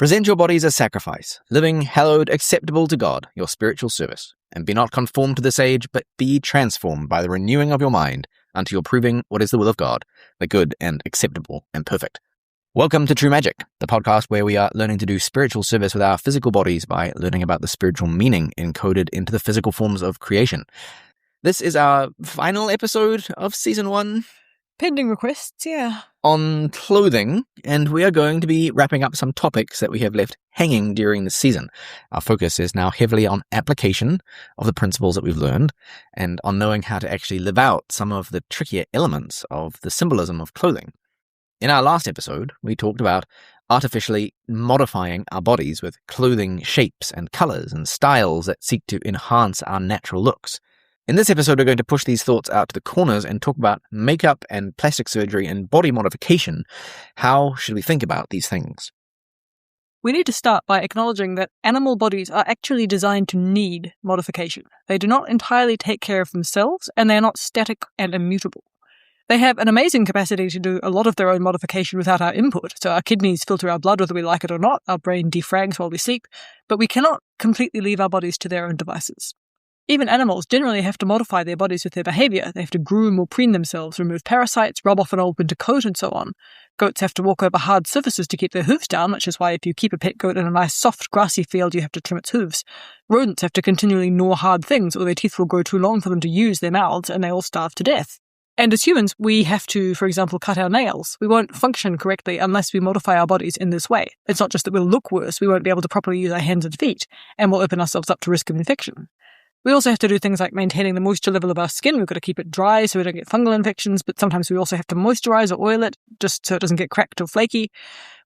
Present your bodies as sacrifice, living, hallowed, acceptable to God, your spiritual service. And be not conformed to this age, but be transformed by the renewing of your mind, unto your proving what is the will of God, the good and acceptable and perfect. Welcome to True Magic, the podcast where we are learning to do spiritual service with our physical bodies by learning about the spiritual meaning encoded into the physical forms of creation. This is our final episode of Season 1. Pending requests, yeah. On clothing, and we are going to be wrapping up some topics that we have left hanging during the season. Our focus is now heavily on application of the principles that we've learned and on knowing how to actually live out some of the trickier elements of the symbolism of clothing. In our last episode, we talked about artificially modifying our bodies with clothing shapes and colors and styles that seek to enhance our natural looks. In this episode, we're going to push these thoughts out to the corners and talk about makeup and plastic surgery and body modification. How should we think about these things? We need to start by acknowledging that animal bodies are actually designed to need modification. They do not entirely take care of themselves, and they are not static and immutable. They have an amazing capacity to do a lot of their own modification without our input. So our kidneys filter our blood whether we like it or not, our brain defrags while we sleep, but we cannot completely leave our bodies to their own devices. Even animals generally have to modify their bodies with their behavior. They have to groom or preen themselves, remove parasites, rub off an old winter coat, and so on. Goats have to walk over hard surfaces to keep their hooves down, which is why if you keep a pet goat in a nice soft grassy field, you have to trim its hooves. Rodents have to continually gnaw hard things, or their teeth will grow too long for them to use their mouths, and they all starve to death. And as humans, we have to, for example, cut our nails. We won't function correctly unless we modify our bodies in this way. It's not just that we'll look worse, we won't be able to properly use our hands and feet, and we'll open ourselves up to risk of infection. We also have to do things like maintaining the moisture level of our skin. We've got to keep it dry so we don't get fungal infections, but sometimes we also have to moisturize or oil it just so it doesn't get cracked or flaky.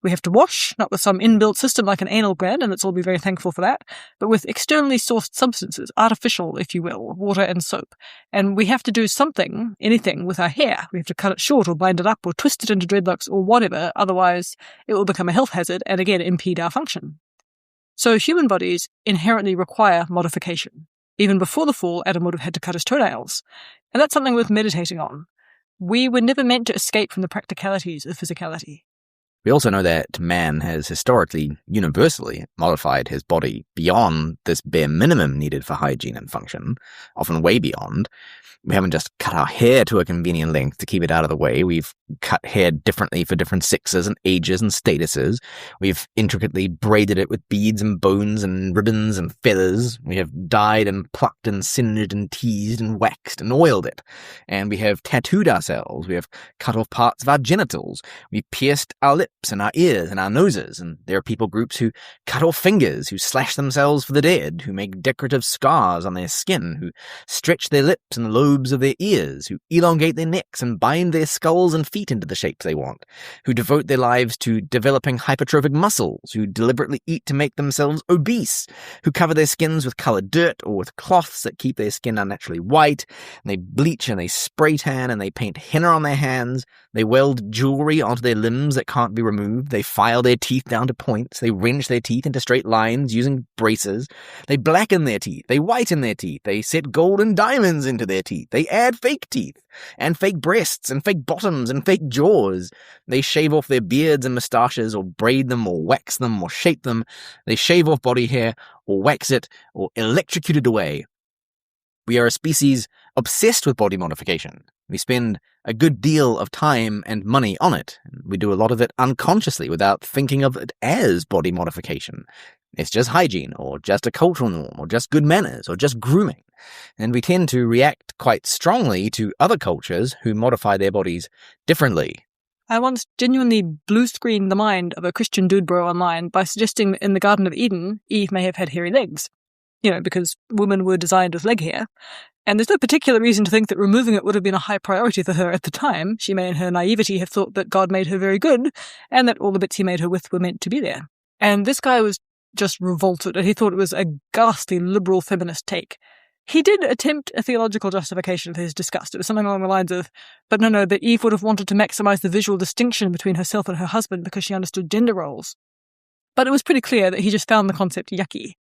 We have to wash, not with some inbuilt system like an anal gland, and let's all be very thankful for that, but with externally sourced substances, artificial, if you will, water and soap. And we have to do something, anything, with our hair. We have to cut it short or bind it up or twist it into dreadlocks or whatever, otherwise it will become a health hazard and again impede our function. So human bodies inherently require modification. Even before the fall, Adam would have had to cut his toenails. And that's something worth meditating on. We were never meant to escape from the practicalities of physicality. We also know that man has historically, universally, modified his body beyond this bare minimum needed for hygiene and function, often way beyond. We haven't just cut our hair to a convenient length to keep it out of the way. We've cut hair differently for different sexes and ages and statuses. We've intricately braided it with beads and bones and ribbons and feathers. We have dyed and plucked and singed and teased and waxed and oiled it. And we have tattooed ourselves. We have cut off parts of our genitals. We've pierced our lips and our ears and our noses. And there are people groups who cut off fingers, who slash themselves for the dead, who make decorative scars on their skin, who stretch their lips and the lobes of their ears, who elongate their necks and bind their skulls and feet into the shapes they want, who devote their lives to developing hypertrophic muscles, who deliberately eat to make themselves obese, who cover their skins with colored dirt or with cloths that keep their skin unnaturally white, and they bleach and they spray tan and they paint henna on their hands, they weld jewelry onto their limbs that can't be removed, they file their teeth down to points, they wrench their teeth into straight lines using braces, they blacken their teeth, they whiten their teeth, they set gold and diamonds into their teeth, they add fake teeth, and fake breasts, and fake bottoms, and fake jaws. They shave off their beards and moustaches, or braid them, or wax them, or shape them. They shave off body hair, or wax it, or electrocute it away. We are a species obsessed with body modification. We spend a good deal of time and money on it. We do a lot of it unconsciously without thinking of it as body modification. It's just hygiene, or just a cultural norm, or just good manners, or just grooming. And we tend to react quite strongly to other cultures who modify their bodies differently. I once genuinely blue-screened the mind of a Christian dude bro online by suggesting that in the Garden of Eden, Eve may have had hairy legs. Because women were designed with leg hair. And there's no particular reason to think that removing it would have been a high priority for her at the time. She may in her naivety have thought that God made her very good, and that all the bits he made her with were meant to be there. And this guy was just revolted, and he thought it was a ghastly liberal feminist take. He did attempt a theological justification for his disgust. It was something along the lines of, but that Eve would have wanted to maximize the visual distinction between herself and her husband because she understood gender roles. But it was pretty clear that he just found the concept yucky.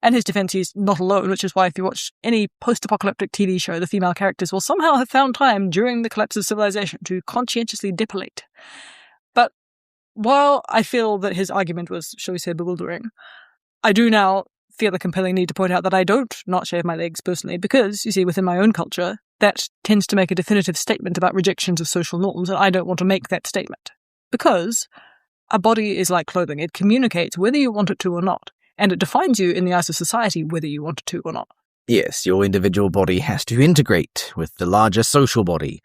And his defense, he's not alone, which is why if you watch any post-apocalyptic TV show, the female characters will somehow have found time during the collapse of civilization to conscientiously depilate. But While I feel that his argument was, shall we say, bewildering, I do now feel a compelling need to point out that I don't not shave my legs personally because, you see, within my own culture, that tends to make a definitive statement about rejections of social norms, and I don't want to make that statement. Because a body is like clothing. It communicates whether you want it to or not, and it defines you in the eyes of society whether you want it to or not. Yes, your individual body has to integrate with the larger social body.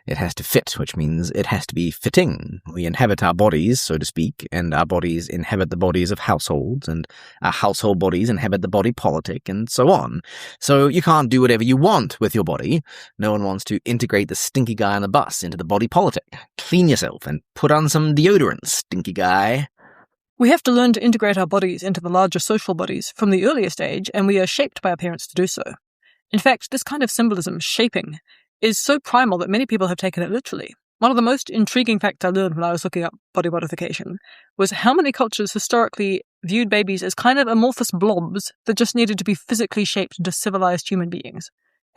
It has to fit, which means it has to be fitting. We inhabit our bodies, so to speak, and our bodies inhabit the bodies of households, and our household bodies inhabit the body politic, and so on. So you can't do whatever you want with your body. No one wants to integrate the stinky guy on the bus into the body politic. Clean yourself and put on some deodorant, stinky guy. We have to learn to integrate our bodies into the larger social bodies from the earliest age, and we are shaped by our parents to do so. In fact, this kind of symbolism, shaping, is so primal that many people have taken it literally. One of the most intriguing facts I learned when I was looking up body modification was how many cultures historically viewed babies as kind of amorphous blobs that just needed to be physically shaped into civilized human beings.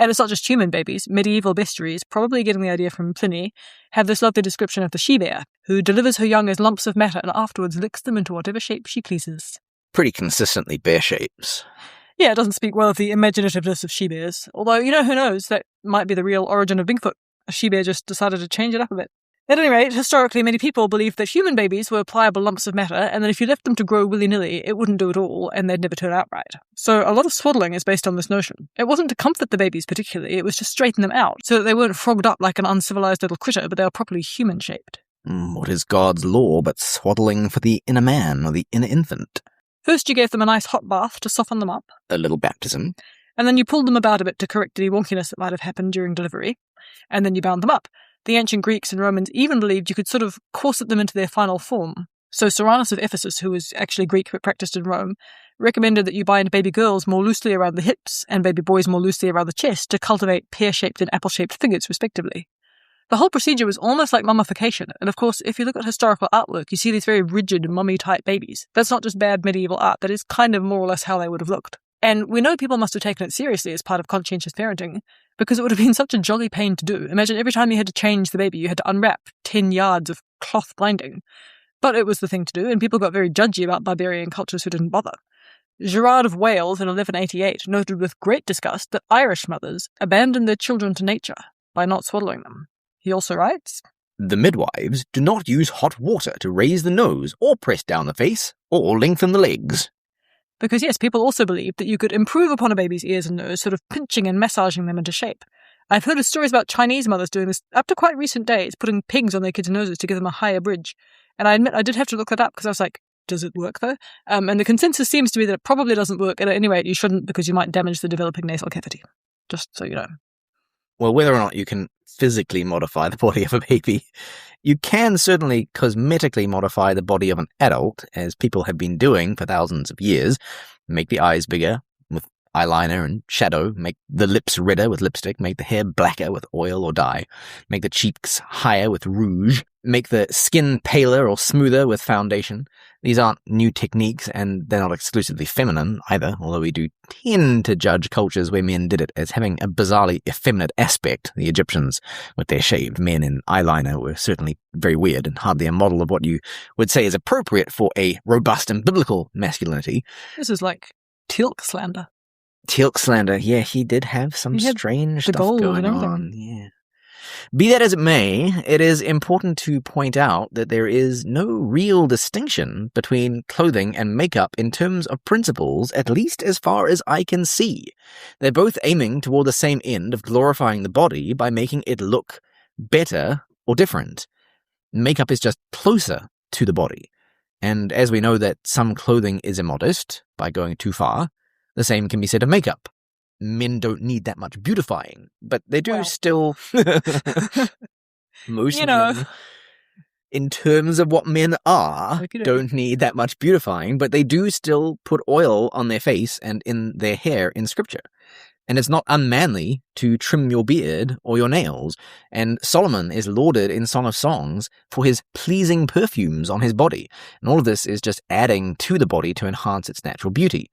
And it's not just human babies. Medieval bestiaries, probably getting the idea from Pliny, have this lovely description of the she-bear, who delivers her young as lumps of matter and afterwards licks them into whatever shape she pleases. Pretty consistently bear shapes. Yeah, it doesn't speak well of the imaginativeness of she-bears. Although, who knows, that might be the real origin of Bigfoot. A she-bear just decided to change it up a bit. At any rate, historically, many people believed that human babies were pliable lumps of matter, and that if you left them to grow willy-nilly, it wouldn't do at all, and they'd never turn out right. So a lot of swaddling is based on this notion. It wasn't to comfort the babies particularly, it was to straighten them out, so that they weren't frogged up like an uncivilized little critter, but they were properly human-shaped. What is God's law but swaddling for the inner man or the inner infant? First you gave them a nice hot bath to soften them up. A little baptism. And then you pulled them about a bit to correct any wonkiness that might have happened during delivery. And then you bound them up. The ancient Greeks and Romans even believed you could sort of corset them into their final form. So Cyrannus of Ephesus, who was actually Greek but practiced in Rome, recommended that you bind baby girls more loosely around the hips and baby boys more loosely around the chest to cultivate pear-shaped and apple-shaped figures, respectively. The whole procedure was almost like mummification, and of course, if you look at historical artwork, you see these very rigid, mummy-type babies. That's not just bad medieval art, that is kind of more or less how they would have looked. And we know people must have taken it seriously as part of conscientious parenting, because it would have been such a jolly pain to do. Imagine every time you had to change the baby, you had to unwrap 10 yards of cloth binding. But it was the thing to do, and people got very judgy about barbarian cultures who didn't bother. Gerard of Wales in 1188 noted with great disgust that Irish mothers abandoned their children to nature by not swaddling them. He also writes, "The midwives do not use hot water to raise the nose or press down the face or lengthen the legs." Because yes, people also believed that you could improve upon a baby's ears and nose, sort of pinching and massaging them into shape. I've heard of stories about Chinese mothers doing this up to quite recent days, putting pigs on their kids' noses to give them a higher bridge. And I admit I did have to look that up because I was like, does it work though? And the consensus seems to be that it probably doesn't work, and at any rate, you shouldn't because you might damage the developing nasal cavity. Just so you know. Well, whether or not you can physically modify the body of a baby, you can certainly cosmetically modify the body of an adult, as people have been doing for thousands of years. Make the eyes bigger with eyeliner and shadow, make the lips redder with lipstick, make the hair blacker with oil or dye, make the cheeks higher with rouge, make the skin paler or smoother with foundation. These aren't new techniques, and they're not exclusively feminine either, although we do tend to judge cultures where men did it as having a bizarrely effeminate aspect. The Egyptians, with their shaved men in eyeliner, were certainly very weird and hardly a model of what you would say is appropriate for a robust and biblical masculinity. This is like Teal'c slander. Teal'c slander, yeah, he did have some strange stuff going on. Yeah. Be that as it may, it is important to point out that there is no real distinction between clothing and makeup in terms of principles, at least as far as I can see. They're both aiming toward the same end of glorifying the body by making it look better or different. Makeup is just closer to the body. And as we know that some clothing is immodest by going too far, the same can be said of makeup. Men don't need that much beautifying, but they do still. Most men, in terms of what men are, don't need that much beautifying, but they do still put oil on their face and in their hair in Scripture. And it's not unmanly to trim your beard or your nails, and Solomon is lauded in Song of Songs for his pleasing perfumes on his body, and all of this is just adding to the body to enhance its natural beauty.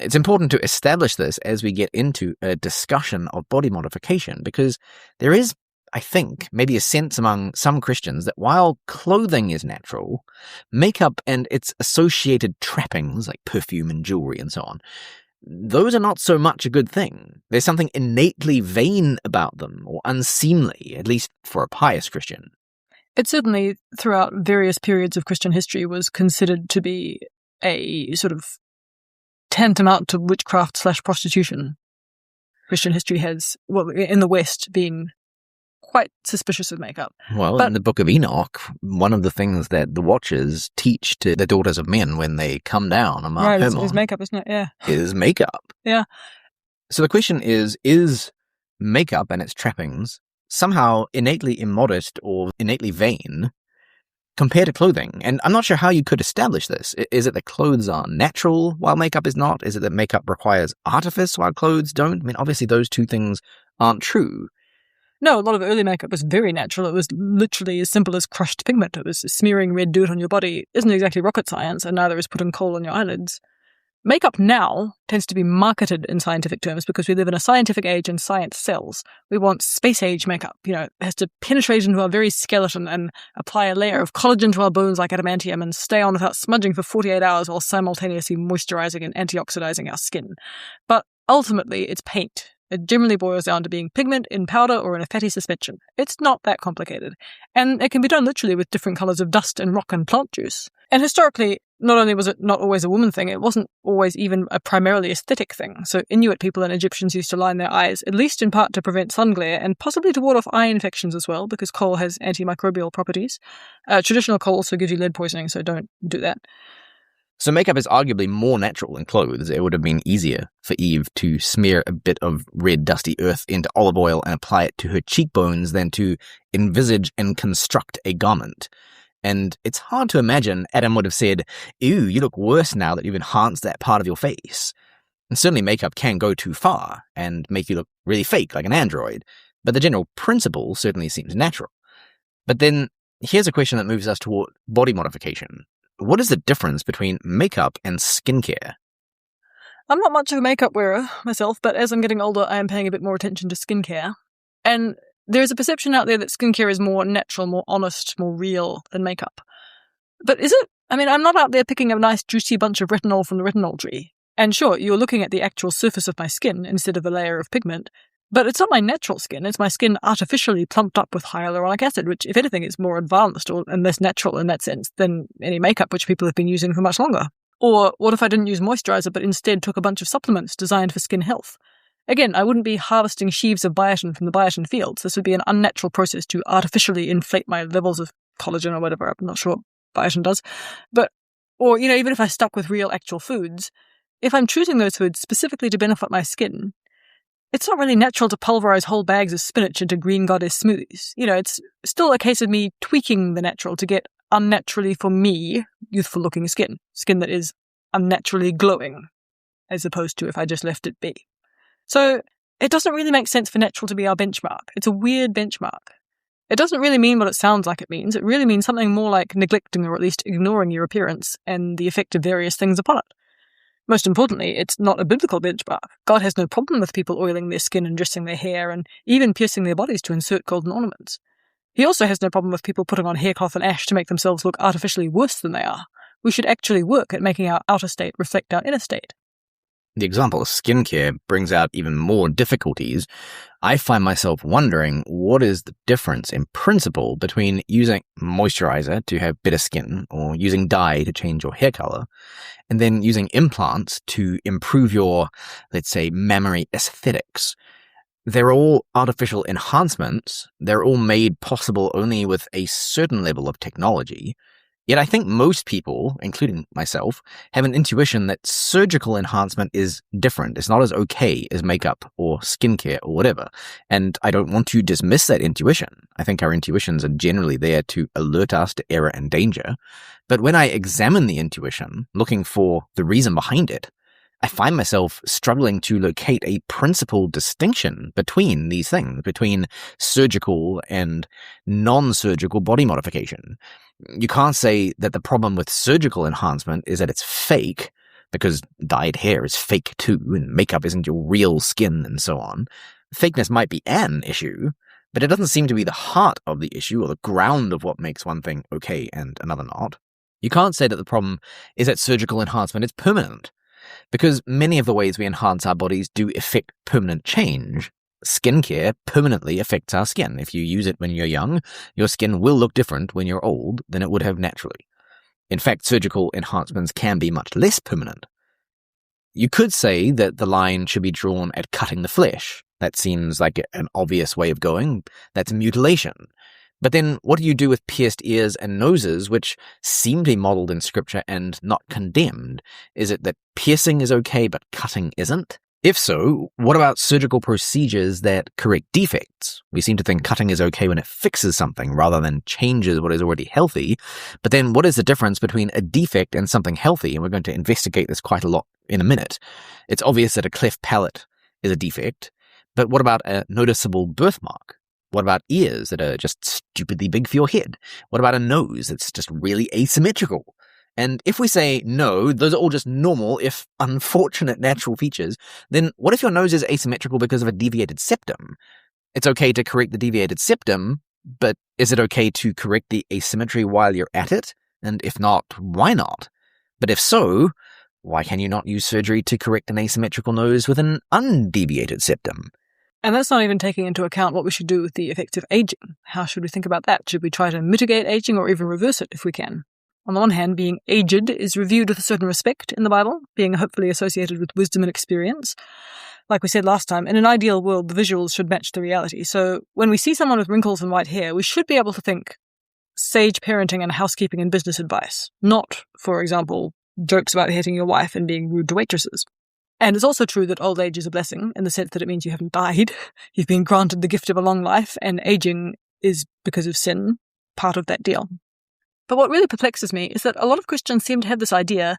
It's important to establish this as we get into a discussion of body modification, because there is I think, maybe a sense among some Christians that while clothing is natural, makeup and its associated trappings, like perfume and jewelry and so on, those are not so much a good thing. There's something innately vain about them, or unseemly, at least for a pious Christian. It certainly, throughout various periods of Christian history, was considered to be a sort of tantamount to witchcraft/prostitution. Christian history has, well, in the West, been quite suspicious of makeup. Well, in the Book of Enoch, one of the things that the Watchers teach to the daughters of men when they come down on Mount Hermon is makeup, isn't it? Yeah. Is makeup. Yeah. So the question is makeup and its trappings somehow innately immodest or innately vain compared to clothing? And I'm not sure how you could establish this. Is it that clothes are natural while makeup is not? Is it that makeup requires artifice while clothes don't? I mean, obviously those two things aren't true. No, a lot of early makeup was very natural. It was literally as simple as crushed pigment. It was smearing red dirt on your body. It isn't exactly rocket science, and neither is putting coal on your eyelids. Makeup now tends to be marketed in scientific terms because we live in a scientific age and science sells. We want space-age makeup. It has to penetrate into our very skeleton and apply a layer of collagen to our bones like adamantium and stay on without smudging for 48 hours while simultaneously moisturizing and antioxidizing our skin. But ultimately, it's paint. It generally boils down to being pigment in powder or in a fatty suspension. It's not that complicated. And it can be done literally with different colors of dust and rock and plant juice. And historically, not only was it not always a woman thing, it wasn't always even a primarily aesthetic thing. So Inuit people and Egyptians used to line their eyes, at least in part to prevent sun glare and possibly to ward off eye infections as well, because coal has antimicrobial properties. Traditional coal also gives you lead poisoning, so don't do that. So makeup is arguably more natural than clothes. It would have been easier for Eve to smear a bit of red dusty earth into olive oil and apply it to her cheekbones than to envisage and construct a garment. And it's hard to imagine Adam would have said, "Ew, you look worse now that you've enhanced that part of your face." And certainly makeup can go too far and make you look really fake like an android, but the general principle certainly seems natural. But then here's a question that moves us toward body modification. What is the difference between makeup and skincare? I'm not much of a makeup wearer myself, but as I'm getting older, I am paying a bit more attention to skincare. And there's a perception out there that skincare is more natural, more honest, more real than makeup. But is it? I mean, I'm not out there picking a nice juicy bunch of retinol from the retinol tree. And sure, you're looking at the actual surface of my skin instead of a layer of pigment. But it's not my natural skin, it's my skin artificially plumped up with hyaluronic acid, which, if anything, is more advanced and less natural in that sense than any makeup which people have been using for much longer. Or what if I didn't use moisturizer but instead took a bunch of supplements designed for skin health? Again, I wouldn't be harvesting sheaves of biotin from the biotin fields. This would be an unnatural process to artificially inflate my levels of collagen or whatever. I'm not sure what biotin does. Or even if I stuck with real actual foods, if I'm choosing those foods specifically to benefit my skin, it's not really natural to pulverize whole bags of spinach into green goddess smoothies. It's still a case of me tweaking the natural to get unnaturally, for me, youthful-looking skin that is unnaturally glowing, as opposed to if I just left it be. So it doesn't really make sense for natural to be our benchmark. It's a weird benchmark. It doesn't really mean what it sounds like it means. It really means something more like neglecting or at least ignoring your appearance and the effect of various things upon it. Most importantly, it's not a biblical benchmark. God has no problem with people oiling their skin and dressing their hair and even piercing their bodies to insert golden ornaments. He also has no problem with people putting on haircloth and ash to make themselves look artificially worse than they are. We should actually work at making our outer state reflect our inner state. The example of skincare brings out even more difficulties. I find myself wondering what is the difference in principle between using moisturizer to have better skin or using dye to change your hair color and then using implants to improve your, let's say, mammary aesthetics. They're all artificial enhancements. They're all made possible only with a certain level of technology. Yet I think most people, including myself, have an intuition that surgical enhancement is different. It's not as okay as makeup or skincare or whatever. And I don't want to dismiss that intuition. I think our intuitions are generally there to alert us to error and danger. But when I examine the intuition, looking for the reason behind it, I find myself struggling to locate a principal distinction between these things, between surgical and non-surgical body modification. You can't say that the problem with surgical enhancement is that it's fake, because dyed hair is fake too, and makeup isn't your real skin and so on. Fakeness might be an issue, But it doesn't seem to be the heart of the issue or the ground of what makes one thing okay and another not. You can't say that the problem is that surgical enhancement is permanent, because many of the ways we enhance our bodies do affect permanent change. Skincare permanently affects our skin. If you use it when you're young, your skin will look different when you're old than it would have naturally. In fact, surgical enhancements can be much less permanent. You could say that the line should be drawn at cutting the flesh. That seems like an obvious way of going. That's mutilation. But then what do you do with pierced ears and noses, which seem to be modeled in scripture and not condemned? Is it that piercing is okay, but cutting isn't? If so, what about surgical procedures that correct defects? We seem to think cutting is okay when it fixes something rather than changes what is already healthy. But then what is the difference between a defect and something healthy? And we're going to investigate this quite a lot in a minute. It's obvious that a cleft palate is a defect, but what about a noticeable birthmark? What about ears that are just stupidly big for your head? What about a nose that's just really asymmetrical? And if we say, no, those are all just normal, if unfortunate natural features, then what if your nose is asymmetrical because of a deviated septum? It's okay to correct the deviated septum, but is it okay to correct the asymmetry while you're at it? And if not, why not? But if so, why can you not use surgery to correct an asymmetrical nose with an undeviated septum? And that's not even taking into account what we should do with the effects of aging. How should we think about that? Should we try to mitigate aging or even reverse it if we can? On the one hand, being aged is reviewed with a certain respect in the Bible, being hopefully associated with wisdom and experience. Like we said last time, in an ideal world, the visuals should match the reality. So when we see someone with wrinkles and white hair, we should be able to think sage parenting and housekeeping and business advice, not, for example, jokes about hitting your wife and being rude to waitresses. And it's also true that old age is a blessing in the sense that it means you haven't died. You've been granted the gift of a long life, and aging is, because of sin, part of that deal. But what really perplexes me is that a lot of Christians seem to have this idea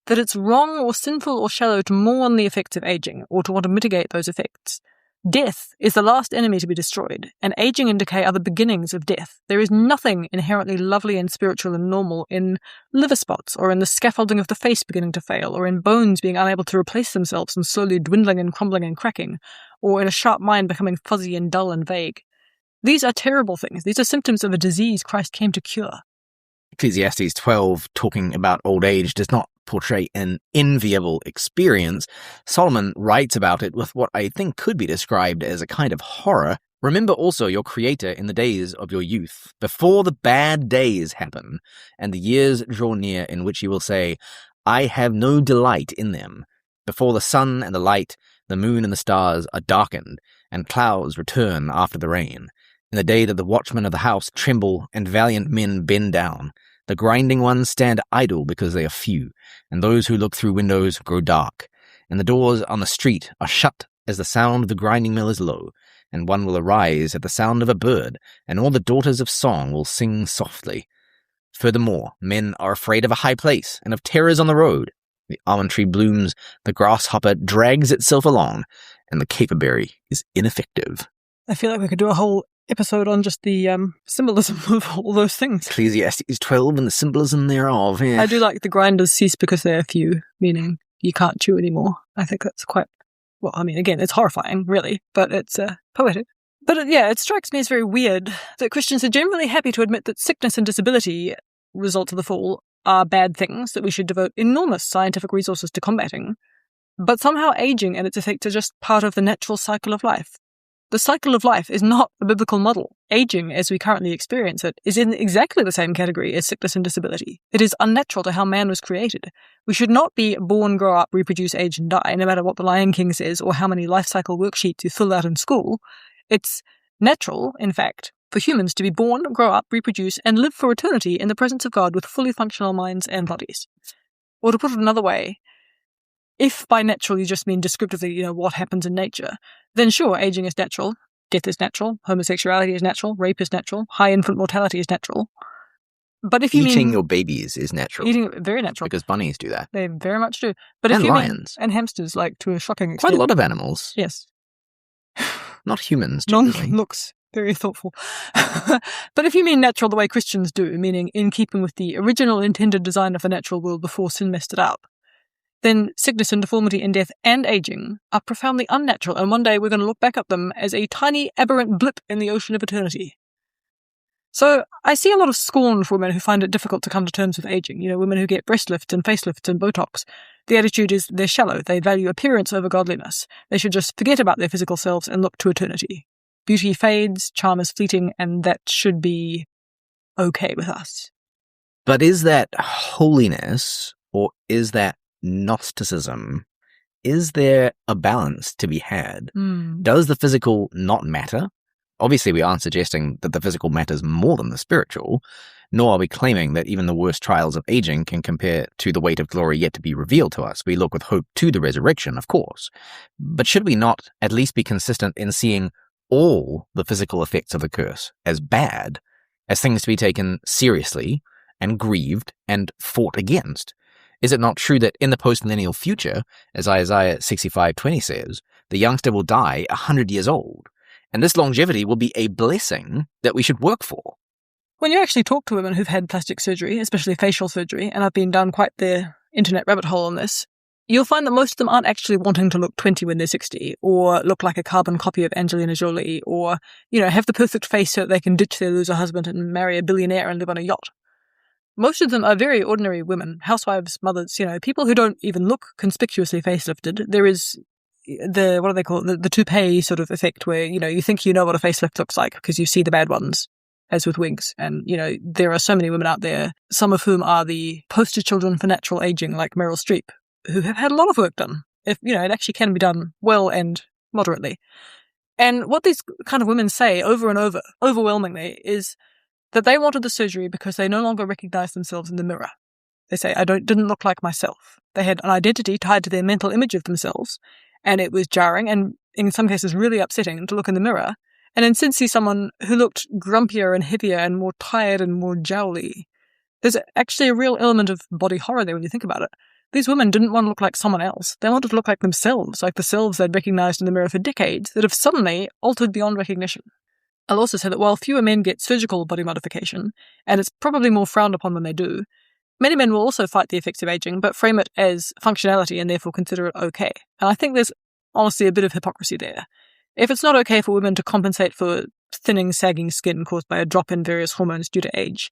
that it's wrong or sinful or shallow to mourn the effects of aging or to want to mitigate those effects. Death is the last enemy to be destroyed, and aging and decay are the beginnings of death. There is nothing inherently lovely and spiritual and normal in liver spots, or in the scaffolding of the face beginning to fail, or in bones being unable to replace themselves and slowly dwindling and crumbling and cracking, or in a sharp mind becoming fuzzy and dull and vague. These are terrible things. These are symptoms of a disease Christ came to cure. Ecclesiastes 12, talking about old age, does not portray an enviable experience. Solomon writes about it with what I think could be described as a kind of horror. Remember also your Creator in the days of your youth, before the bad days happen, and the years draw near in which you will say, I have no delight in them. Before the sun and the light, the moon and the stars are darkened, and clouds return after the rain. In the day that the watchmen of the house tremble and valiant men bend down, the grinding ones stand idle because they are few, and those who look through windows grow dark, and the doors on the street are shut as the sound of the grinding mill is low, and one will arise at the sound of a bird, and all the daughters of song will sing softly. Furthermore, men are afraid of a high place, and of terrors on the road. The almond tree blooms, the grasshopper drags itself along, and the caperberry is ineffective. I feel like we could do a whole episode on just the symbolism of all those things. Ecclesiastes 12 and the symbolism thereof. Yeah. I do like the grinders cease because they are few, meaning you can't chew anymore. I think that's quite, well, I mean, again, it's horrifying, really, but it's poetic. But it strikes me as very weird that Christians are generally happy to admit that sickness and disability, results of the fall, are bad things that we should devote enormous scientific resources to combating, but somehow aging and its effects are just part of the natural cycle of life. The cycle of life is not a biblical model. Aging, as we currently experience it, is in exactly the same category as sickness and disability. It is unnatural to how man was created. We should not be born, grow up, reproduce, age, and die, no matter what the Lion King says or how many life cycle worksheets you fill out in school. It's natural, in fact, for humans to be born, grow up, reproduce, and live for eternity in the presence of God with fully functional minds and bodies. Or to put it another way, if by natural you just mean descriptively, what happens in nature, then sure, aging is natural, death is natural, homosexuality is natural, rape is natural, high infant mortality is natural. But if you eating your babies is natural. Eating, very natural. Because bunnies do that. They very much do. But and if you lions. And hamsters, like, to a shocking extent. Quite a lot of animals. Yes. Not humans, generally. Looks very thoughtful. But if you mean natural the way Christians do, meaning in keeping with the original intended design of the natural world before sin messed it up, then sickness and deformity and death and aging are profoundly unnatural, and one day we're going to look back at them as a tiny aberrant blip in the ocean of eternity. So I see a lot of scorn for women who find it difficult to come to terms with aging. Women who get breast lifts and facelifts and Botox. The attitude is they're shallow. They value appearance over godliness. They should just forget about their physical selves and look to eternity. Beauty fades, charm is fleeting, and that should be okay with us. But is that holiness, or is that Gnosticism? Is there a balance to be had? Does the physical not matter? Obviously, we aren't suggesting that the physical matters more than the spiritual, nor are we claiming that even the worst trials of aging can compare to the weight of glory yet to be revealed to us. We look with hope to the resurrection, of course. But should we not at least be consistent in seeing all the physical effects of the curse as bad, as things to be taken seriously and grieved and fought against? Is it not true that in the postmillennial future, as Isaiah 65:20 says, the youngster will die 100 years old? And this longevity will be a blessing that we should work for. When you actually talk to women who've had plastic surgery, especially facial surgery, and I've been down quite the internet rabbit hole on this, you'll find that most of them aren't actually wanting to look 20 when they're 60, or look like a carbon copy of Angelina Jolie, or, have the perfect face so that they can ditch their loser husband and marry a billionaire and live on a yacht. Most of them are very ordinary women, housewives, mothers, people who don't even look conspicuously facelifted. There is the toupee sort of effect where, you think you know what a facelift looks like because you see the bad ones, as with wigs. And, there are so many women out there, some of whom are the poster children for natural aging, like Meryl Streep, who have had a lot of work done. If, it actually can be done well and moderately. And what these kind of women say over and over, overwhelmingly, is that they wanted the surgery because they no longer recognize themselves in the mirror. They say, didn't look like myself. They had an identity tied to their mental image of themselves, and it was jarring and, in some cases, really upsetting to look in the mirror and instead see someone who looked grumpier and heavier and more tired and more jowly. There's actually a real element of body horror there when you think about it. These women didn't want to look like someone else. They wanted to look like themselves, like the selves they'd recognized in the mirror for decades that have suddenly altered beyond recognition. I'll also say that while fewer men get surgical body modification, and it's probably more frowned upon when they do, many men will also fight the effects of aging, but frame it as functionality and therefore consider it okay. And I think there's honestly a bit of hypocrisy there. If it's not okay for women to compensate for thinning, sagging skin caused by a drop in various hormones due to age,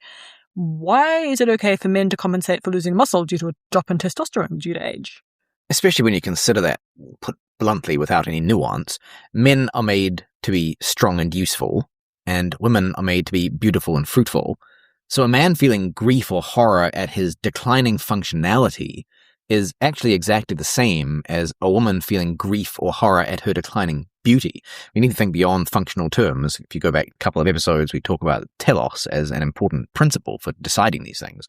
why is it okay for men to compensate for losing muscle due to a drop in testosterone due to age? Especially when you consider that, put bluntly without any nuance, men are made to be strong and useful, and women are made to be beautiful and fruitful. So a man feeling grief or horror at his declining functionality is actually exactly the same as a woman feeling grief or horror at her declining beauty. We need to think beyond functional terms. If you go back a couple of episodes, we talk about telos as an important principle for deciding these things.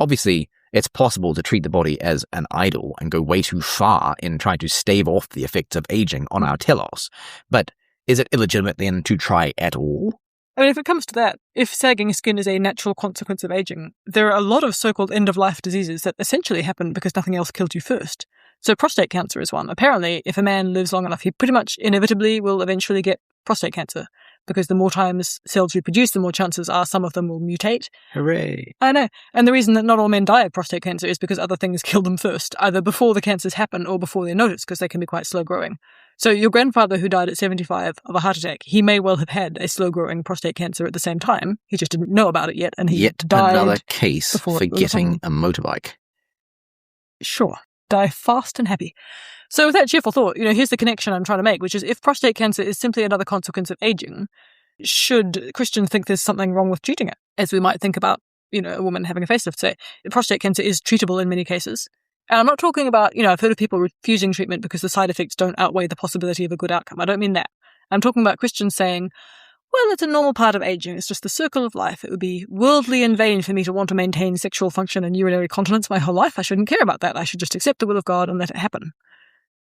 Obviously, it's possible to treat the body as an idol and go way too far in trying to stave off the effects of aging on our telos. But is it illegitimate then to try at all? I mean, if it comes to that, if sagging skin is a natural consequence of aging, there are a lot of so-called end-of-life diseases that essentially happen because nothing else killed you first. So prostate cancer is one. Apparently, if a man lives long enough, he pretty much inevitably will eventually get prostate cancer, because the more times cells reproduce, the more chances are some of them will mutate. Hooray. I know. And the reason that not all men die of prostate cancer is because other things kill them first, either before the cancers happen or before they're noticed, because they can be quite slow-growing. So your grandfather who died at 75 of a heart attack, he may well have had a slow-growing prostate cancer at the same time. He just didn't know about it yet, and he Yet died. Another case for getting a motorbike. Sure. Die fast and happy. So with that cheerful thought, here's the connection I'm trying to make, which is if prostate cancer is simply another consequence of aging, should Christians think there's something wrong with treating it? As we might think about, a woman having a facelift, say, prostate cancer is treatable in many cases. And I'm not talking about, I've heard of people refusing treatment because the side effects don't outweigh the possibility of a good outcome. I don't mean that. I'm talking about Christians saying, well, it's a normal part of aging. It's just the circle of life. It would be worldly and vain for me to want to maintain sexual function and urinary continence my whole life. I shouldn't care about that. I should just accept the will of God and let it happen.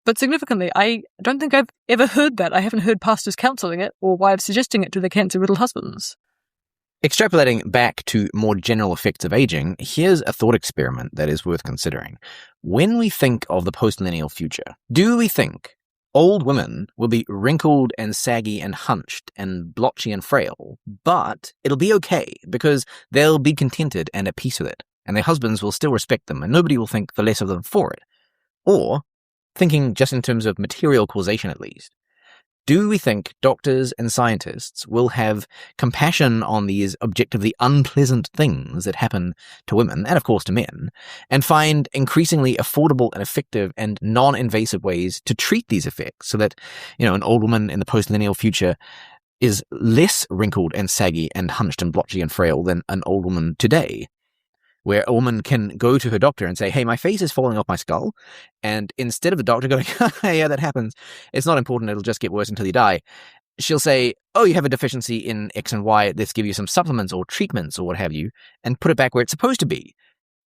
But significantly, I don't think I've ever heard that. I haven't heard pastors counselling it or wives suggesting it to their cancer-riddled husbands. Extrapolating back to more general effects of aging, here's a thought experiment that is worth considering. When we think of the postmillennial future, do we think old women will be wrinkled and saggy and hunched and blotchy and frail, but it'll be okay because they'll be contented and at peace with it, and their husbands will still respect them and nobody will think the less of them for it? Or, thinking just in terms of material causation at least, do we think doctors and scientists will have compassion on these objectively unpleasant things that happen to women, and of course to men, and find increasingly affordable and effective and non-invasive ways to treat these effects so that, an old woman in the postmillennial future is less wrinkled and saggy and hunched and blotchy and frail than an old woman today, where a woman can go to her doctor and say, hey, my face is falling off my skull. And instead of the doctor going, yeah, that happens, it's not important, it'll just get worse until you die, she'll say, oh, you have a deficiency in X and Y, let's give you some supplements or treatments or what have you, and put it back where it's supposed to be.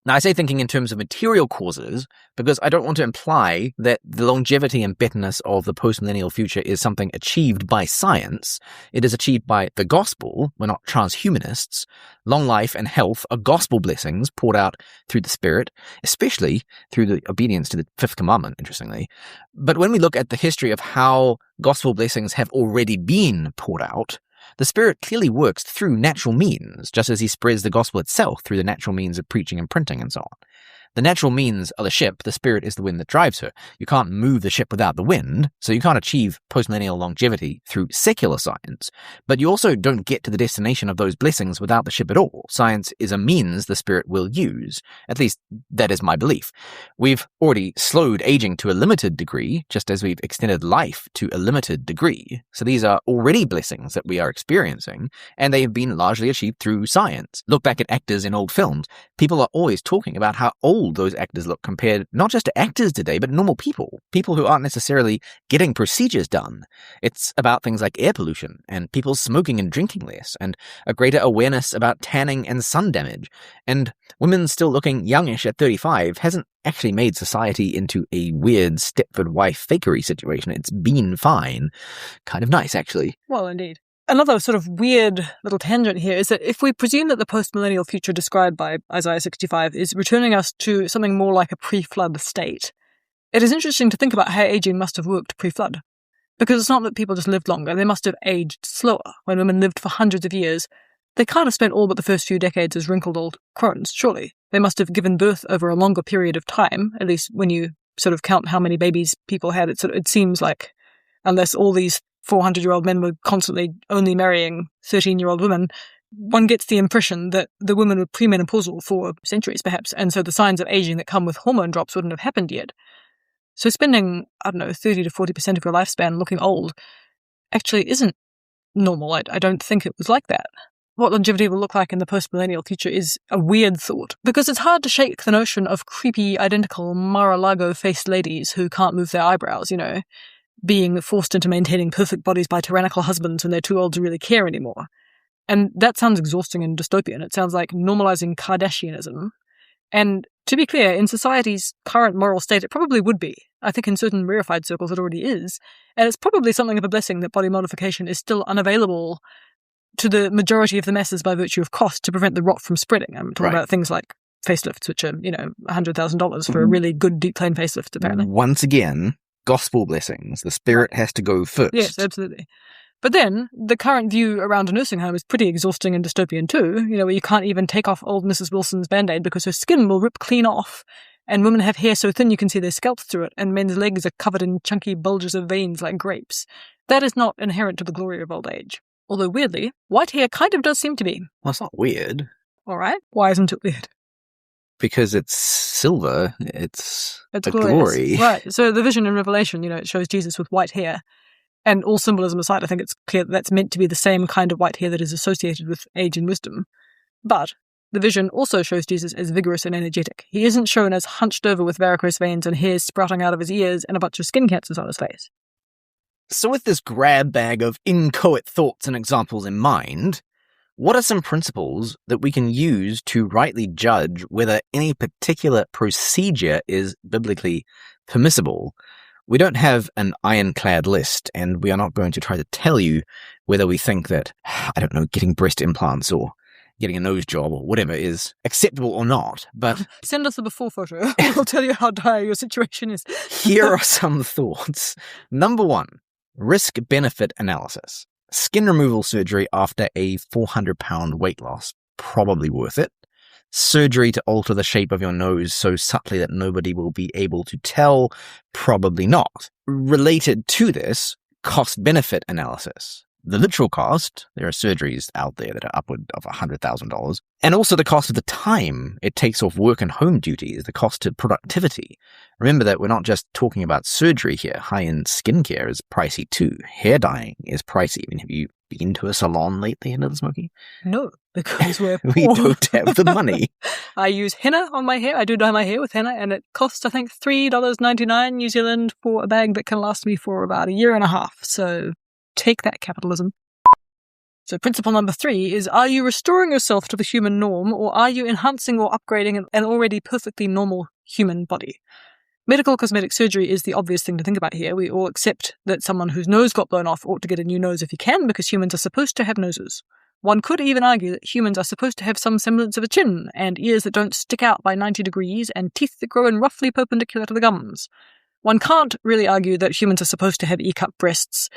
Now, I say thinking in terms of material causes because I don't want to imply that the longevity and betterness of the postmillennial future is something achieved by science. It is achieved by the gospel. We're not transhumanists. Long life and health are gospel blessings poured out through the Spirit, especially through the obedience to the fifth commandment, interestingly. But when we look at the history of how gospel blessings have already been poured out, the Spirit clearly works through natural means, just as he spreads the gospel itself through the natural means of preaching and printing and so on. The natural means are the ship, the Spirit is the wind that drives her. You can't move the ship without the wind, so you can't achieve postmillennial longevity through secular science. But you also don't get to the destination of those blessings without the ship at all. Science is a means the Spirit will use. At least, that is my belief. We've already slowed aging to a limited degree, just as we've extended life to a limited degree. So these are already blessings that we are experiencing, and they have been largely achieved through science. Look back at actors in old films. People are always talking about how old those actors look compared not just to actors today, but normal people who aren't necessarily getting procedures done. It's about things like air pollution and people smoking and drinking less and a greater awareness about tanning and sun damage. And women still looking youngish at 35 hasn't actually made society into a weird Stepford wife fakery situation. It's been fine. Kind of nice, actually. Well, indeed. Another sort of weird little tangent here is that if we presume that the postmillennial future described by Isaiah 65 is returning us to something more like a pre-flood state, it is interesting to think about how aging must have worked pre-flood. Because it's not that people just lived longer, they must have aged slower. When women lived for hundreds of years, they can't have spent all but the first few decades as wrinkled old crones, surely. They must have given birth over a longer period of time, at least when you sort of count how many babies people had. It seems like, unless all these 400-year-old men were constantly only marrying 13-year-old women, one gets the impression that the women were premenopausal for centuries, perhaps, and so the signs of aging that come with hormone drops wouldn't have happened yet. So spending, 30 to 40% of your lifespan looking old actually isn't normal. I don't think it was like that. What longevity will look like in the post-millennial future is a weird thought, because it's hard to shake the notion of creepy, identical Mar-a-Lago-faced ladies who can't move their eyebrows, being forced into maintaining perfect bodies by tyrannical husbands when they're too old to really care anymore. And that sounds exhausting and dystopian. It sounds like normalizing Kardashianism. And to be clear, in society's current moral state, it probably would be. I think in certain rarefied circles it already is. And it's probably something of a blessing that body modification is still unavailable to the majority of the masses by virtue of cost to prevent the rot from spreading. I'm talking about things like facelifts, which are, $100,000 for a really good deep plane facelift, apparently. Once again, gospel blessings. The Spirit has to go first. Yes, absolutely. But then, the current view around a nursing home is pretty exhausting and dystopian too, where you can't even take off old Mrs. Wilson's Band-Aid because her skin will rip clean off, and women have hair so thin you can see their scalps through it, and men's legs are covered in chunky bulges of veins like grapes. That is not inherent to the glory of old age. Although, weirdly, white hair kind of does seem to be. Well, it's not weird. All right. Why isn't it weird? Because it's silver. It's a glorious. Glory. Right. So the vision in Revelation, it shows Jesus with white hair. And all symbolism aside, I think it's clear that that's meant to be the same kind of white hair that is associated with age and wisdom. But the vision also shows Jesus as vigorous and energetic. He isn't shown as hunched over with varicose veins and hairs sprouting out of his ears and a bunch of skin cancers on his face. So with this grab bag of inchoate thoughts and examples in mind, what are some principles that we can use to rightly judge whether any particular procedure is biblically permissible? We don't have an ironclad list, and we are not going to try to tell you whether we think that, getting breast implants or getting a nose job or whatever is acceptable or not, but... Send us a before photo. We'll tell you how dire your situation is. Here are some thoughts. Number 1, risk-benefit analysis. Skin removal surgery after a 400-pound weight loss, probably worth it. Surgery to alter the shape of your nose so subtly that nobody will be able to tell? Probably not. Related to this, cost-benefit analysis. The literal cost, there are surgeries out there that are upward of $100,000, and also the cost of the time it takes off work and home duties, the cost to productivity. Remember that we're not just talking about surgery here. High-end skincare is pricey too. Hair dyeing is pricey. I mean, have you been to a salon lately, Little Smoky? No, because we're poor. We don't have the money. I use henna on my hair. I do dye my hair with henna, and it costs, I think, $3.99 New Zealand for a bag that can last me for about a year and a half. So take that, capitalism. So principle number 3 is, are you restoring yourself to the human norm, or are you enhancing or upgrading an already perfectly normal human body? Medical cosmetic surgery is the obvious thing to think about here. We all accept that someone whose nose got blown off ought to get a new nose if he can, because humans are supposed to have noses. One could even argue that humans are supposed to have some semblance of a chin, and ears that don't stick out by 90 degrees, and teeth that grow in roughly perpendicular to the gums. One can't really argue that humans are supposed to have E-cup breasts.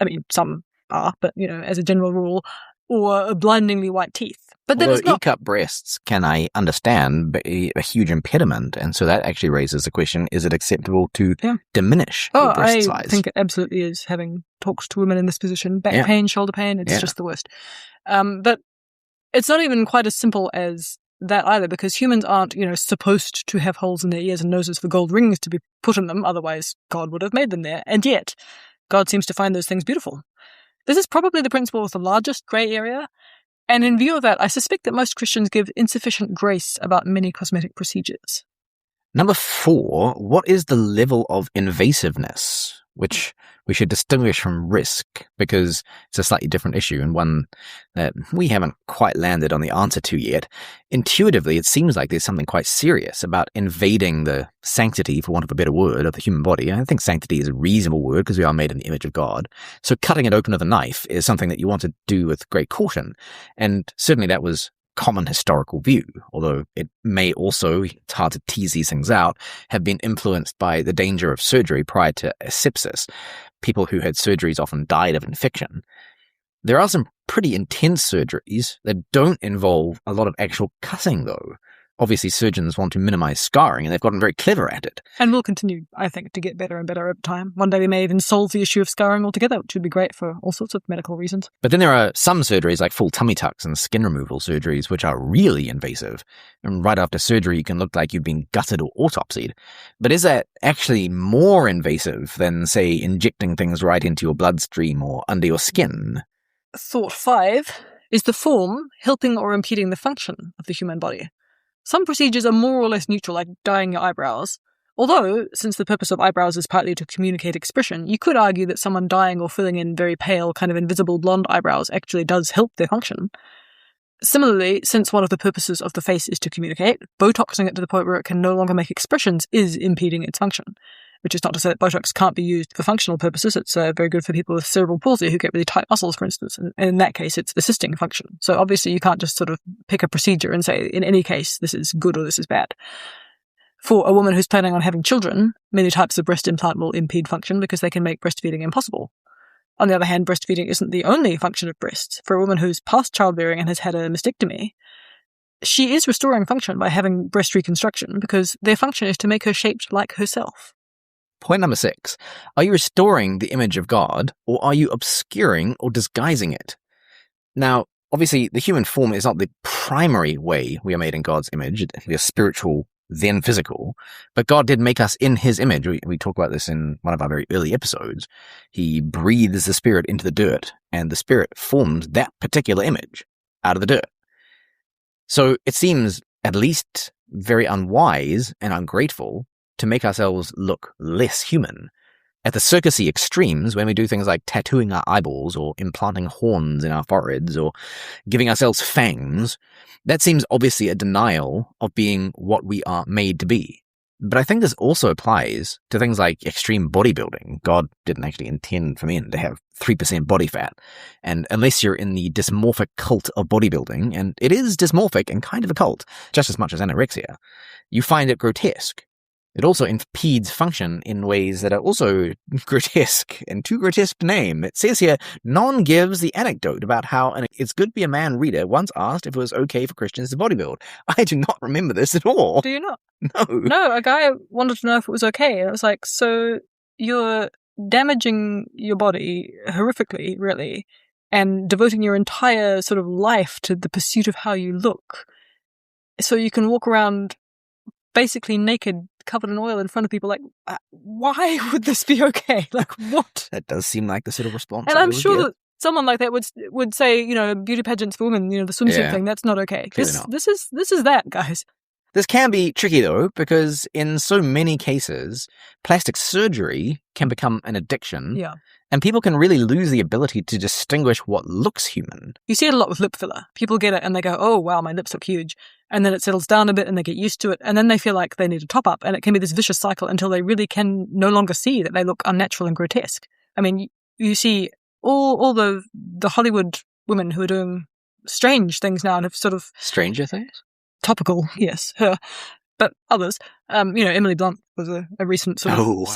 I mean, some are, but, as a general rule, or blindingly white teeth. But then although E-cup breasts, can I understand, be a huge impediment, and so that actually raises the question, is it acceptable to diminish your breast size? I think it absolutely is, having talked to women in this position. Back pain, shoulder pain, it's just the worst. But it's not even quite as simple as that either, because humans aren't, supposed to have holes in their ears and noses for gold rings to be put in them, otherwise God would have made them there. And yet, God seems to find those things beautiful. This is probably the principle with the largest grey area, and in view of that, I suspect that most Christians give insufficient grace about many cosmetic procedures. Number 4, what is the level of invasiveness, which we should distinguish from risk, because it's a slightly different issue and one that we haven't quite landed on the answer to yet. Intuitively, it seems like there's something quite serious about invading the sanctity, for want of a better word, of the human body. I think sanctity is a reasonable word because we are made in the image of God. So cutting it open with a knife is something that you want to do with great caution. And certainly that was common historical view, although it may also, it's hard to tease these things out, have been influenced by the danger of surgery prior to sepsis. People who had surgeries often died of infection. There are some pretty intense surgeries that don't involve a lot of actual cutting, though. Obviously, surgeons want to minimize scarring, and they've gotten very clever at it. And will continue, I think, to get better and better over time. One day we may even solve the issue of scarring altogether, which would be great for all sorts of medical reasons. But then there are some surgeries, like full tummy tucks and skin removal surgeries, which are really invasive. And right after surgery, you can look like you've been gutted or autopsied. But is that actually more invasive than, say, injecting things right into your bloodstream or under your skin? Thought 5 is the form helping or impeding the function of the human body. Some procedures are more or less neutral, like dyeing your eyebrows. Although, since the purpose of eyebrows is partly to communicate expression, you could argue that someone dyeing or filling in very pale, kind of invisible blonde eyebrows actually does help their function. Similarly, since one of the purposes of the face is to communicate, Botoxing it to the point where it can no longer make expressions is impeding its function. Which is not to say that Botox can't be used for functional purposes. It's very good for people with cerebral palsy who get really tight muscles, for instance. And in that case, it's assisting function. So obviously you can't just sort of pick a procedure and say, in any case, this is good or this is bad. For a woman who's planning on having children, many types of breast implant will impede function because they can make breastfeeding impossible. On the other hand, breastfeeding isn't the only function of breasts. For a woman who's past childbearing and has had a mastectomy, she is restoring function by having breast reconstruction because their function is to make her shaped like herself. Point number 6. Are you restoring the image of God, or are you obscuring or disguising it? Now, obviously, the human form is not the primary way we are made in God's image. We are spiritual, then physical. But God did make us in his image. We talk about this in one of our very early episodes. He breathes the spirit into the dirt, and the spirit forms that particular image out of the dirt. So it seems at least very unwise and ungrateful to make ourselves look less human. At the circusy extremes, when we do things like tattooing our eyeballs or implanting horns in our foreheads or giving ourselves fangs, that seems obviously a denial of being what we are made to be. But I think this also applies to things like extreme bodybuilding. God didn't actually intend for men to have 3% body fat. And unless you're in the dysmorphic cult of bodybuilding, and it is dysmorphic and kind of a cult, just as much as anorexia, you find it grotesque. It also impedes function in ways that are also grotesque, and too grotesque to name. It says here, Non gives the anecdote about how an It's Good to Be a Man reader once asked if it was okay for Christians to bodybuild. I do not remember this at all. Do you not? No. No, a guy wanted to know if it was okay. And it was like, so you're damaging your body horrifically, really, and devoting your entire sort of life to the pursuit of how you look. So you can walk around basically naked, covered in oil in front of people. Like, why would this be okay? Like, what? That does seem like the sort of response. And I'm sure that someone like that would say, beauty pageants for women, the swimsuit thing, that's not okay. This is that, guys. This can be tricky, though, because in so many cases, plastic surgery can become an addiction. Yeah. And people can really lose the ability to distinguish what looks human. You see it a lot with lip filler. People get it and they go, oh, wow, my lips look huge. And then it settles down a bit and they get used to it. And then they feel like they need a top up. And it can be this vicious cycle until they really can no longer see that they look unnatural and grotesque. I mean, you see all the Hollywood women who are doing strange things now and have sort of... Stranger things? Topical, yes, her. But others. Emily Blunt was a recent sort of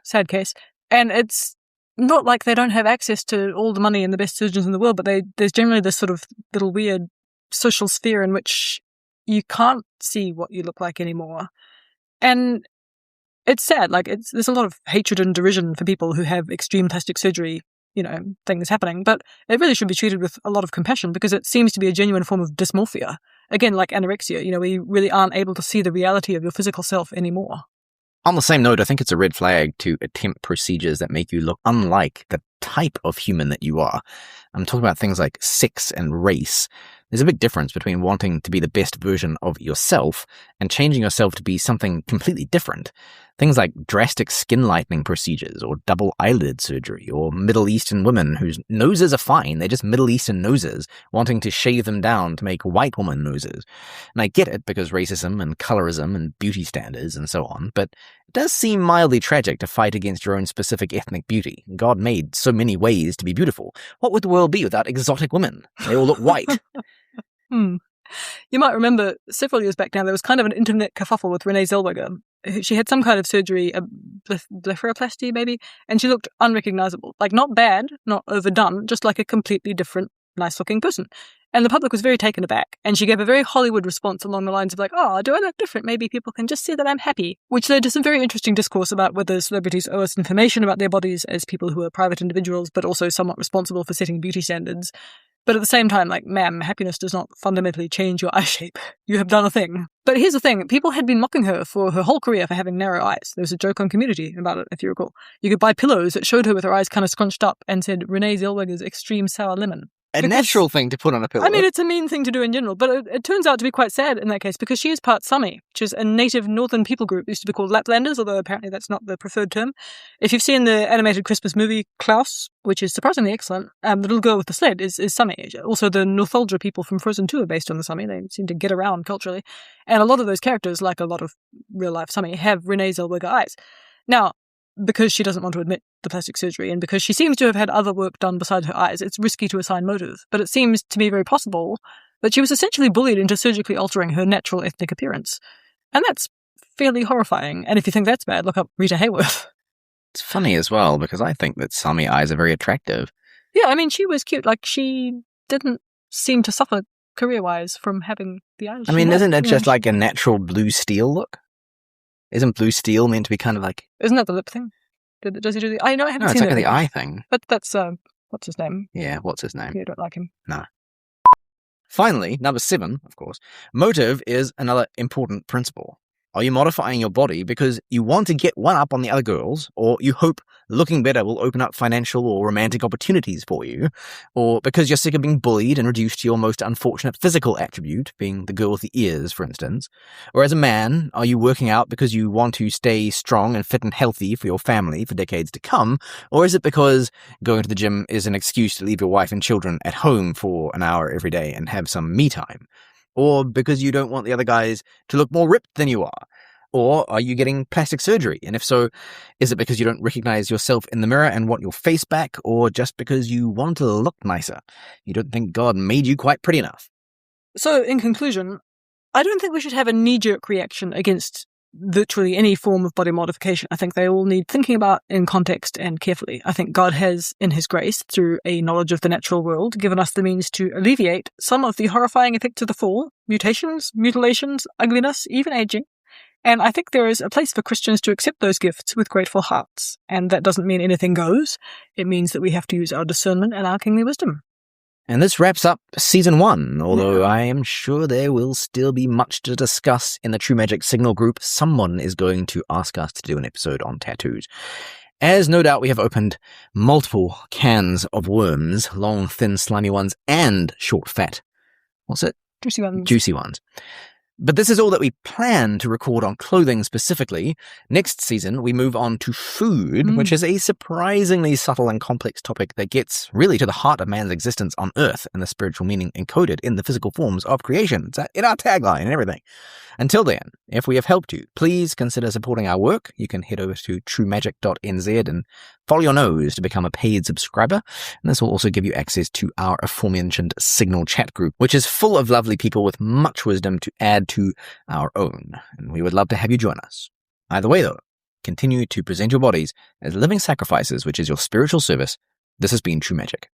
sad case. And it's not like they don't have access to all the money and the best surgeons in the world, but there's generally this sort of little weird social sphere in which you can't see what you look like anymore. And it's sad. Like, there's a lot of hatred and derision for people who have extreme plastic surgery, things happening. But it really should be treated with a lot of compassion because it seems to be a genuine form of dysmorphia. Again, like anorexia, where you really aren't able to see the reality of your physical self anymore. On the same note, I think it's a red flag to attempt procedures that make you look unlike the type of human that you are. I'm talking about things like sex and race. There's a big difference between wanting to be the best version of yourself and changing yourself to be something completely different. Things like drastic skin lightening procedures or double eyelid surgery or Middle Eastern women whose noses are fine, they're just Middle Eastern noses, wanting to shave them down to make white woman noses. And I get it because racism and colorism and beauty standards and so on, but it does seem mildly tragic to fight against your own specific ethnic beauty. God made so many ways to be beautiful. What would the world be without exotic women? They all look white. You might remember several years back now, there was kind of an internet kerfuffle with Renee Zellweger. She had some kind of surgery, a blepharoplasty maybe, and she looked unrecognizable. Like, not bad, not overdone, just like a completely different, nice-looking person. And the public was very taken aback. And she gave a very Hollywood response along the lines of like, oh, do I look different? Maybe people can just see that I'm happy. Which led to some very interesting discourse about whether celebrities owe us information about their bodies as people who are private individuals, but also somewhat responsible for setting beauty standards. But at the same time, like, ma'am, happiness does not fundamentally change your eye shape. You have done a thing. But here's the thing. People had been mocking her for her whole career for having narrow eyes. There was a joke on Community about it, if you recall. You could buy pillows that showed her with her eyes kind of scrunched up and said, Renee Zellweger's extreme sour lemon. A natural thing to put on a pillow. I mean, it's a mean thing to do in general, but it turns out to be quite sad in that case because she is part Sami, which is a native northern people group. It used to be called Laplanders, although apparently that's not the preferred term. If you've seen the animated Christmas movie Klaus, which is surprisingly excellent, the little girl with the sled is Sami. Also, the Northuldra people from Frozen 2 are based on the Sami. They seem to get around culturally. And a lot of those characters, like a lot of real-life Sami, have Renee Zellweger eyes. Now, because she doesn't want to admit the plastic surgery and because she seems to have had other work done besides her eyes, it's risky to assign motive. But it seems to me very possible that she was essentially bullied into surgically altering her natural ethnic appearance. And that's fairly horrifying. And if you think that's bad, look up Rita Hayworth. It's funny as well because I think that Sami eyes are very attractive. Yeah, I mean, she was cute. Like, she didn't seem to suffer career-wise from having the eyes. I mean, isn't it just like a natural blue steel look? Isn't blue steel meant to be kind of like... Isn't that the lip thing? Does he do the... I know I haven't seen it. No, it's like the eye thing. But that's, what's his name? Yeah, what's his name? You don't like him. No. Finally, number 7, of course, motive is another important principle. Are you modifying your body because you want to get one up on the other girls, or you hope looking better will open up financial or romantic opportunities for you, or because you're sick of being bullied and reduced to your most unfortunate physical attribute, being the girl with the ears, for instance? Or as a man, are you working out because you want to stay strong and fit and healthy for your family for decades to come, or is it because going to the gym is an excuse to leave your wife and children at home for an hour every day and have some me time? Or because you don't want the other guys to look more ripped than you are? Or are you getting plastic surgery? And if so, is it because you don't recognize yourself in the mirror and want your face back? Or just because you want to look nicer? You don't think God made you quite pretty enough? So, in conclusion, I don't think we should have a knee-jerk reaction against literally any form of body modification. I think they all need thinking about in context and carefully. I think God has, in his grace, through a knowledge of the natural world, given us the means to alleviate some of the horrifying effects of the fall, mutations, mutilations, ugliness, even aging. And I think there is a place for Christians to accept those gifts with grateful hearts. And that doesn't mean anything goes. It means that we have to use our discernment and our kingly wisdom. And this wraps up Season 1, although I am sure there will still be much to discuss in the True Magic Signal group. Someone is going to ask us to do an episode on tattoos. As no doubt we have opened multiple cans of worms, long, thin, slimy ones, and short, fat. What's it? Juicy ones. Juicy ones. But this is all that we plan to record on clothing specifically. Next season, we move on to food, which is a surprisingly subtle and complex topic that gets really to the heart of man's existence on Earth and the spiritual meaning encoded in the physical forms of creation. It's in our tagline and everything. Until then, if we have helped you, please consider supporting our work. You can head over to truemagic.nz and follow your nose to become a paid subscriber. And this will also give you access to our aforementioned Signal chat group, which is full of lovely people with much wisdom to add to our own. And we would love to have you join us. Either way, though, continue to present your bodies as living sacrifices, which is your spiritual service. This has been True Magic.